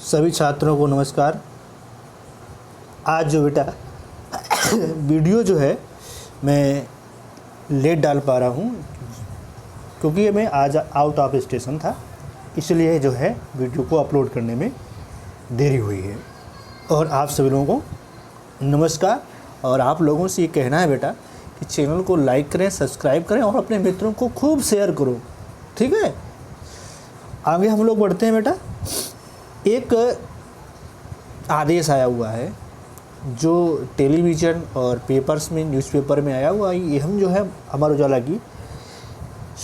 सभी छात्रों को नमस्कार। आज जो बेटा वीडियो जो है मैं लेट डाल पा रहा हूँ क्योंकि मैं आज आउट ऑफ स्टेशन था, इसलिए जो है वीडियो को अपलोड करने में देरी हुई है। और आप सभी लोगों को नमस्कार। और आप लोगों से ये कहना है बेटा कि चैनल को लाइक करें, सब्सक्राइब करें और अपने मित्रों को खूब शेयर करो, ठीक है। आगे हम लोग बढ़ते हैं बेटा। एक आदेश आया हुआ है जो टेलीविज़न और पेपर्स में, न्यूज़पेपर में आया हुआ है। ये हम जो है अमर उजाला की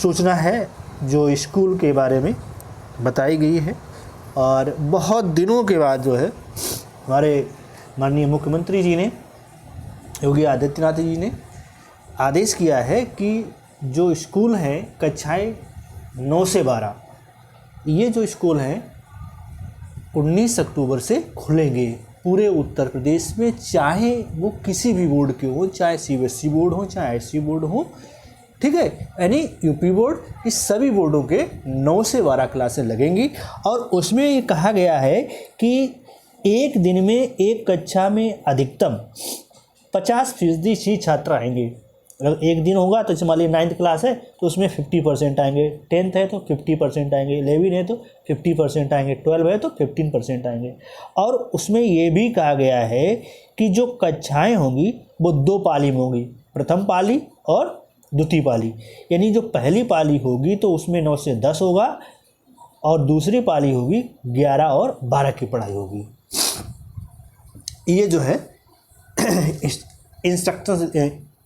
सूचना है जो स्कूल के बारे में बताई गई है। और बहुत दिनों के बाद जो है हमारे माननीय मुख्यमंत्री जी ने, योगी आदित्यनाथ जी ने आदेश किया है कि जो स्कूल हैं कक्षाएँ 9 से 12, ये जो स्कूल हैं 19 अक्टूबर से खुलेंगे पूरे उत्तर प्रदेश में, चाहे वो किसी भी बोर्ड के हो, चाहे सीबीएसई बोर्ड हो, चाहे आईसीएसई बोर्ड हो, ठीक है। यानी यूपी बोर्ड, इस सभी बोर्डों के 9 से 12 क्लासें लगेंगी। और उसमें ये कहा गया है कि एक दिन में एक कक्षा में अधिकतम 50% ही छात्र आएंगे। अगर एक दिन होगा तो मान लीजिए 9th क्लास है तो उसमें 50% आएंगे, 10th है तो 50% आएंगे, 11 है तो 50% आएंगे, 12 है तो 15% आएंगे। और उसमें ये भी कहा गया है कि जो कक्षाएं होंगी वो 2 पाली में होंगी, प्रथम पाली और द्वितीय पाली। यानी जो पहली पाली होगी तो उसमें 9 से 10 होगा और दूसरी पाली होगी 11 और 12 की पढ़ाई होगी। ये जो है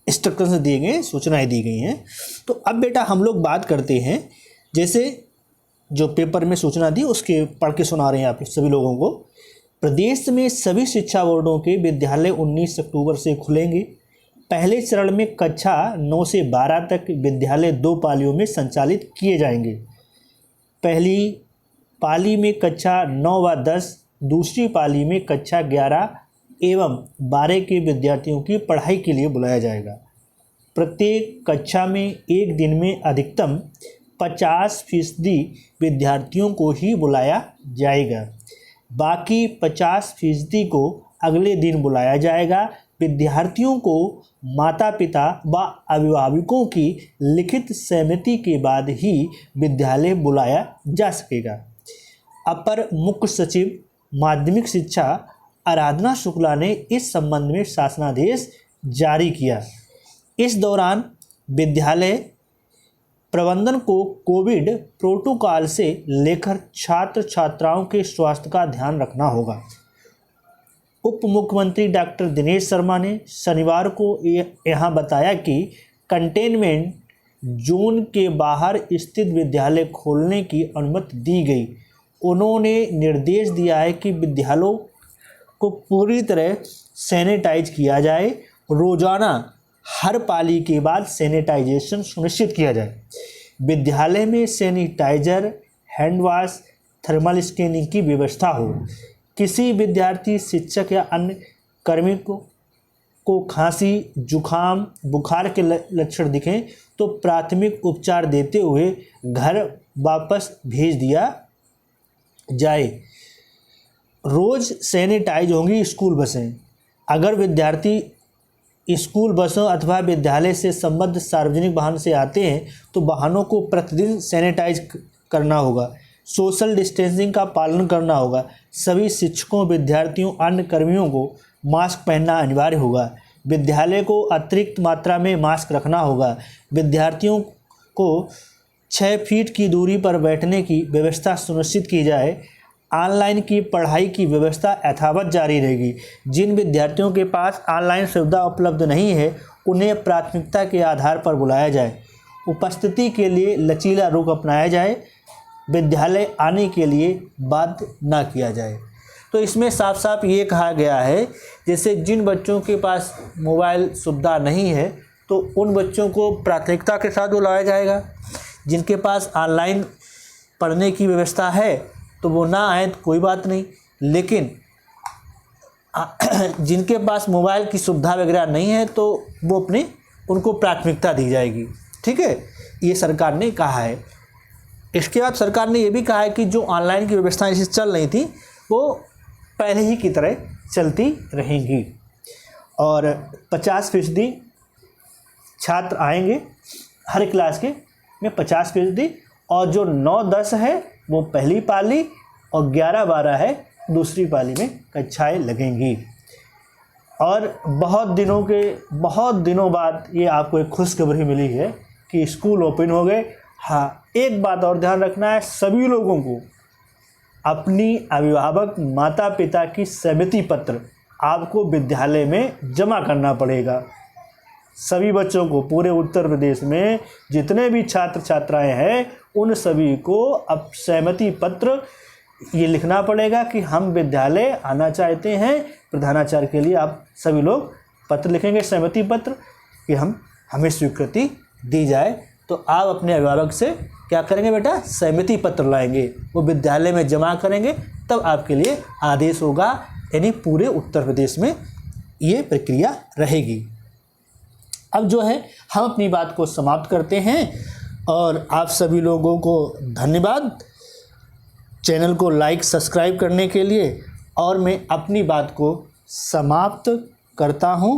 इंस्ट्रक्शंस दिए गए, सूचनाएं दी गई हैं। तो अब बेटा हम लोग बात करते हैं, जैसे जो पेपर में सूचना दी उसके पढ़ के सुना रहे हैं आप सभी लोगों को। प्रदेश में सभी शिक्षा बोर्डों के विद्यालय 19 अक्टूबर से खुलेंगे। पहले चरण में कक्षा 9 से 12 तक विद्यालय 2 पालियों में संचालित किए जाएंगे। पहली पाली में कक्षा 9 व 10, दूसरी पाली में कक्षा 11 एवं 12 के विद्यार्थियों की पढ़ाई के लिए बुलाया जाएगा। प्रत्येक कक्षा में एक दिन में अधिकतम 50% विद्यार्थियों को ही बुलाया जाएगा। बाकी 50% को अगले दिन बुलाया जाएगा। विद्यार्थियों को माता पिता व अभिभावकों की लिखित सहमति के बाद ही विद्यालय बुलाया जा सकेगा। अपर मुख्य सचिव माध्यमिक शिक्षा आराधना शुक्ला ने इस संबंध में शासनादेश जारी किया। इस दौरान विद्यालय प्रबंधन को कोविड प्रोटोकॉल से लेकर छात्र छात्राओं के स्वास्थ्य का ध्यान रखना होगा। उप मुख्यमंत्री डॉक्टर दिनेश शर्मा ने शनिवार को यहां बताया कि कंटेनमेंट जोन के बाहर स्थित विद्यालय खोलने की अनुमति दी गई। उन्होंने निर्देश दिया है कि विद्यालयों को पूरी तरह सैनिटाइज किया जाए। रोजाना हर पाली के बाद सैनिटाइजेशन सुनिश्चित किया जाए। विद्यालय में sanitizer, hand wash, thermal scanning की व्यवस्था हो। किसी विद्यार्थी, शिक्षक या अन्य कर्मी को खांसी, जुखाम, बुखार के लक्षण दिखें तो प्राथमिक उपचार देते हुए घर वापस भेज दिया जाए। रोज़ सैनिटाइज होंगी स्कूल बसें। अगर विद्यार्थी स्कूल बसों अथवा विद्यालय से संबद्ध सार्वजनिक वाहन से आते हैं तो वाहनों को प्रतिदिन सैनिटाइज करना होगा। सोशल डिस्टेंसिंग का पालन करना होगा। सभी शिक्षकों, विद्यार्थियों, अन्य कर्मियों को मास्क पहनना अनिवार्य होगा। विद्यालय को अतिरिक्त मात्रा में मास्क रखना होगा। विद्यार्थियों को 6 फीट की दूरी पर बैठने की व्यवस्था सुनिश्चित की जाए। ऑनलाइन की पढ़ाई की व्यवस्था यथावत जारी रहेगी। जिन विद्यार्थियों के पास ऑनलाइन सुविधा उपलब्ध नहीं है उन्हें प्राथमिकता के आधार पर बुलाया जाए। उपस्थिति के लिए लचीला रुख अपनाया जाए। विद्यालय आने के लिए बाध्य न किया जाए। तो इसमें साफ साफ ये कहा गया है, जैसे जिन बच्चों के पास मोबाइल सुविधा नहीं है तो उन बच्चों को प्राथमिकता के साथ बुलाया जाएगा। जिनके पास ऑनलाइन पढ़ने की व्यवस्था है तो वो ना आए तो कोई बात नहीं, लेकिन जिनके पास मोबाइल की सुविधा वगैरह नहीं है तो वो उनको प्राथमिकता दी जाएगी। ठीक है, ये सरकार ने कहा है। इसके बाद सरकार ने ये भी कहा है कि जो ऑनलाइन की व्यवस्थाएं जैसे चल रही थी वो पहले ही की तरह चलती रहेंगी और 50% छात्र आएंगे हर क्लास के में 50%, और जो 9-10 है वो पहली पाली और 11-12 है दूसरी पाली में कक्षाएं लगेंगी। और बहुत दिनों बाद ये आपको एक खुशखबरी मिली है कि स्कूल ओपन हो गए। हाँ, एक बात और ध्यान रखना है, सभी लोगों को अपनी अभिभावक माता पिता की सहमति पत्र आपको विद्यालय में जमा करना पड़ेगा। सभी बच्चों को, पूरे उत्तर प्रदेश में जितने भी छात्र छात्राएं हैं उन सभी को अब सहमति पत्र ये लिखना पड़ेगा कि हम विद्यालय आना चाहते हैं। प्रधानाचार्य के लिए आप सभी लोग पत्र लिखेंगे, सहमति पत्र, कि हमें स्वीकृति दी जाए। तो आप अपने अभिभावक से क्या करेंगे बेटा, सहमति पत्र लाएंगे, वो विद्यालय में जमा करेंगे, तब आपके लिए आदेश होगा। यानी पूरे उत्तर प्रदेश में ये प्रक्रिया रहेगी। अब जो है हम अपनी बात को समाप्त करते हैं और आप सभी लोगों को धन्यवाद चैनल को लाइक सब्सक्राइब करने के लिए, और मैं अपनी बात को समाप्त करता हूँ।